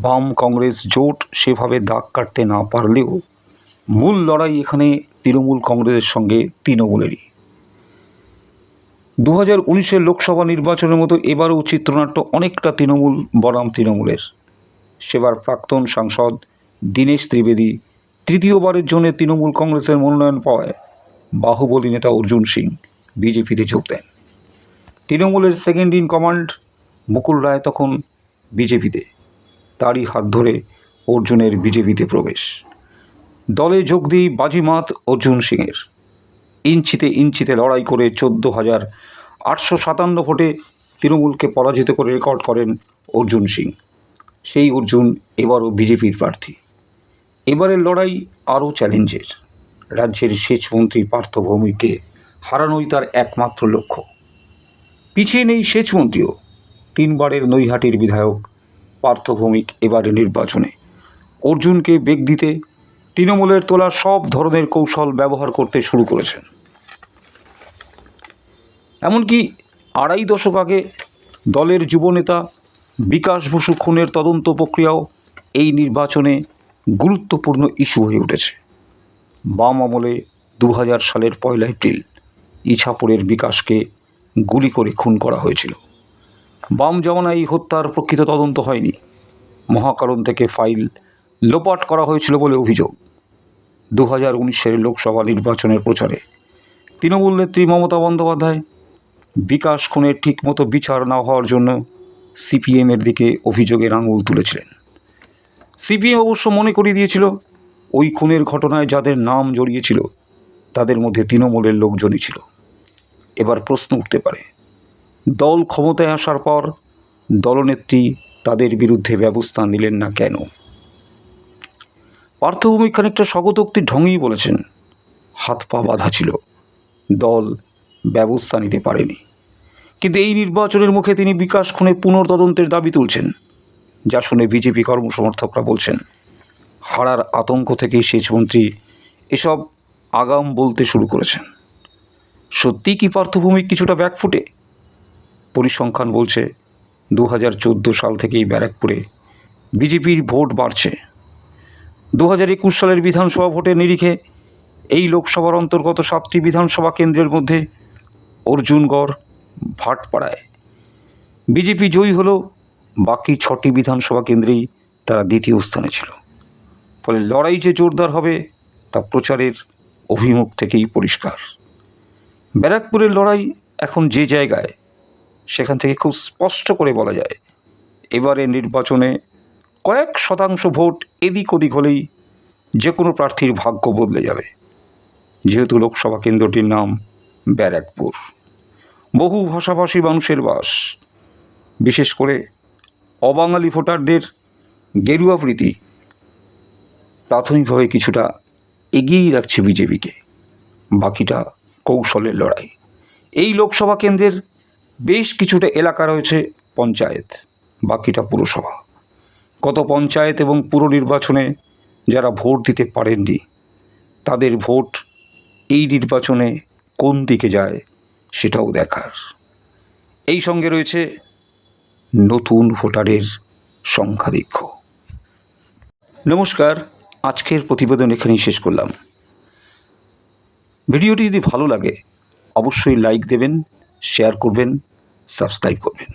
বাম কংগ্রেস জোট সেভাবে দাগ কাটতে না পারলেও মূল লড়াই এখানে তৃণমূল কংগ্রেসের সঙ্গে তৃণমূলেরই। 2019-এর লোকসভা নির্বাচনের মতো এবারও চিত্রনাট্য অনেকটা তৃণমূল বনাম তৃণমূলের। সেবার প্রাক্তন সাংসদ দীনেশ ত্রিবেদী তৃতীয়বারের জন্য তৃণমূল কংগ্রেসের মনোনয়ন পাওয়ায় বাহুবলী নেতা অর্জুন সিং বিজেপিতে যোগ দেন। তৃণমূলের second in command Mukul Roy তখন বিজেপিতে, তারই হাত ধরে অর্জুনের বিজেপিতে প্রবেশ। দলে যোগ দিয়ে বাজিমাত অর্জুন সিংয়ের। ইঞ্চিতে ইঞ্চিতে লড়াই করে 14,857 ভোটে তৃণমূলকে পরাজিত করে রেকর্ড করেন অর্জুন সিং। সেই অর্জুন এবারও বিজেপির প্রার্থী। এবারের লড়াই আরও চ্যালেঞ্জের। রাজ্যের সেচমন্ত্রী পার্থ ভৌমিককে হারানোই তার একমাত্র লক্ষ্য। পিছিয়ে নেই সেচমন্ত্রীও। 3 বারের নৈহাটির বিধায়ক পার্থ ভৌমিক এবারে নির্বাচনে অর্জুনকে বেগ দিতে তৃণমূলের তোলা সব ধরনের কৌশল ব্যবহার করতে শুরু করেছেন। এমনকি 2.5 দশক আগে দলের যুবনেতা বিকাশ বসু খুনের তদন্ত প্রক্রিয়াও এই নির্বাচনে গুরুত্বপূর্ণ ইস্যু হয়ে উঠেছে। বাম আমলে 2000 সালের 1 এপ্রিল ইছাপুরের বিকাশকে গুলি করে খুন করা হয়েছিল। বাম জমানায় এই হত্যার প্রকৃত তদন্ত হয়নি। মহাকারণ থেকে ফাইল লোপাট করা হয়েছিল বলে অভিযোগ। 2019-এর লোকসভা নির্বাচনের প্রচারে তৃণমূল নেত্রী মমতা বন্দ্যোপাধ্যায় বিকাশ খুনের ঠিকমতো বিচার না হওয়ার জন্য সিপিএমের দিকে অভিযোগের আঙুল তুলেছিলেন। সিপিএম অবশ্য মনে করিয়ে দিয়েছিল ওই খুনের ঘটনায় যাদের নাম জড়িয়েছিল তাদের মধ্যে তৃণমূলের লোকজনই ছিল। এবার প্রশ্ন উঠতে পারে, দল ক্ষমতায় আসার পর দলনেত্রী তাদের বিরুদ্ধে ব্যবস্থা নিলেন না কেন? পার্থ ভৌমিক খানিকটা স্বগতোক্তির ঢঙেই বলেছেন, হাত পা বাঁধা ছিল, দল ব্যবস্থা নিতে পারেনি। কিন্তু এই নির্বাচনের মুখে তিনি বিকাশ খুনে পুনর্তদন্তের দাবি তুলছেন, যা শুনে বিজেপি কর্মসমর্থকরা বলছেন হারার আতঙ্ক থেকেই সেচমন্ত্রী এসব আগাম বলতে শুরু করেছেন। সত্যিই কি পার্থ ভৌমিক কিছুটা ব্যাকফুটে? পরিসংখ্যান বলছে 2014 সাল থেকেই ব্যারাকপুরে বিজেপির ভোট বাড়ছে। 2021 সালের বিধানসভা ভোটের নিরিখে এই লোকসভার অন্তর্গত 7টি বিধানসভা কেন্দ্রের মধ্যে অর্জুনগড়, ভাটপাড়ায় বিজেপি জয়ী হলেও বাকি 6টি বিধানসভা কেন্দ্রেই তারা দ্বিতীয় স্থানে ছিল। ফলে লড়াই যে জোরদার হবে তা প্রচারের অভিমুখ থেকেই পরিষ্কার। ব্যারাকপুরের লড়াই এখন যে জায়গায়, সেখান থেকে খুব স্পষ্ট করে বলা যায় এবারে নির্বাচনে কয়েক শতাংশ ভোট এদিক ওদিক হলেই যে কোনো প্রার্থীর ভাগ্য বদলে যাবে। যেহেতু লোকসভা কেন্দ্রটির নাম ব্যারাকপুর, বহু ভাষাভাষী মানুষের বাস, বিশেষ করে অবাঙালি ভোটারদের গেরুয়া প্রীতি প্রাথমিকভাবে কিছুটা এগিয়েই রাখছে বিজেপিকে। বাকিটা কৌশলের লড়াই। এই লোকসভা কেন্দ্রের বেশ কিছুটা এলাকা রয়েছে পঞ্চায়েত, বাকিটা পুরসভা। গত পঞ্চায়েত এবং পুর নির্বাচনে যারা ভোট দিতে পারেননি তাদের ভোট এই নির্বাচনে কোন দিকে যায় সেটাও দেখার। এই সঙ্গে রয়েছে নতুন ভোটারের সংখ্যাধিক্য। নমস্কার, আজকের প্রতিবেদন এখানেই শেষ করলাম। ভিডিওটি যদি ভালো লাগে অবশ্যই লাইক দেবেন, শেয়ার করবেন, সাবস্ক্রাইব করবেন।